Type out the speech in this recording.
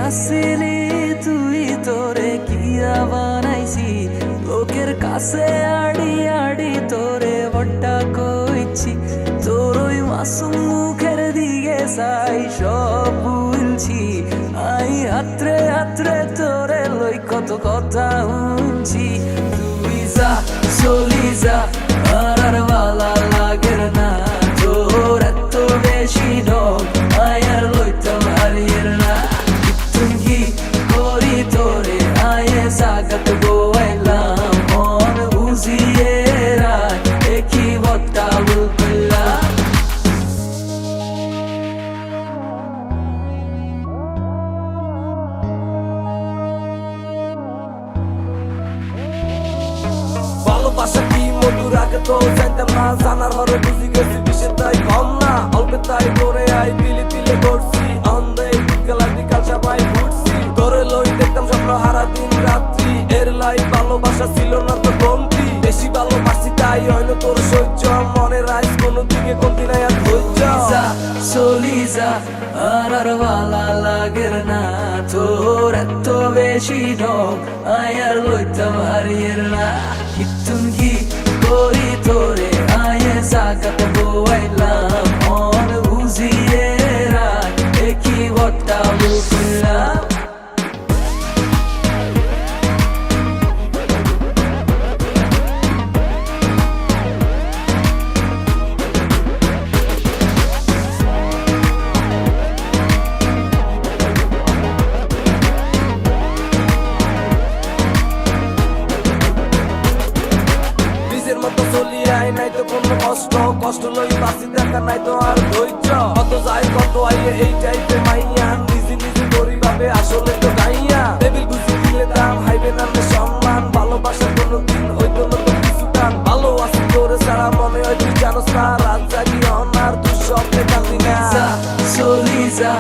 আসিলি তুই তোরে কিয়া বানাইছি লোকের কাছে আড়ি আড়ি তোরে বড্ডা কইছি তোর ওই মাসুম মুখের দিকে চাই সব ভুলছি আই হাতরে হাতরে তোরে লই কত কথা শুনছি তুই যা চলি যা আর ভালা লাগের না তোর এত বেশি ডগ আয়ার লইতাম হারিয়ের না তুমি করি তোরে আয়ে সাগত গোয়াইলাম মন বুঝিয়ে রায় একই বত্তা বললা ভালোবাসা কি মধুর আগে তো জানতাম না জানার হরে বুঝি গেছি বিষে তাই কম না অল্প তাই করে আই দিলে দিলে করছি অন্ধে বিকাল বিকাল সবাই ঘুরছি তোরে লই দেখতাম স্বপ্ন হারা দিন রাত্রি এর লাই ভালোবাসা ছিল না তো কমতি বেশি ভালোবাসি তাই হইলো তোর সহ্য মনে রাইস কোনো দিকে কমতি নাই আর ধৈর্য চলি যা আর ভালা লাগের না তোর এত বেশি ঢং আয়ার লইতাম হারিয়ের না কিতুন কি করি তোরে আয়ে সাকাত গোয়াইলাম মন বুঝিয়ে রায় একই বট্টা বুঝলাম নাই তো কোনো কষ্ট কষ্ট লই বাসি দেখা নাই তো আর ধৈর্য কত যাই কত আইয়ে এই টাইপে মাইয়া নিজে নিজে করি ভাবে আসলে তো গাইয়া টেবিল বুঝি দিলে দাম হাইবে নামে সম্মান ভালোবাসা কোনোদিন হইতো না তো কিছু টান ভালো আছি তোরে সারা মনে হয় তুই জানোস না রাত জাগি অনার তুই স্বপ্নে কান্দি না চলি যা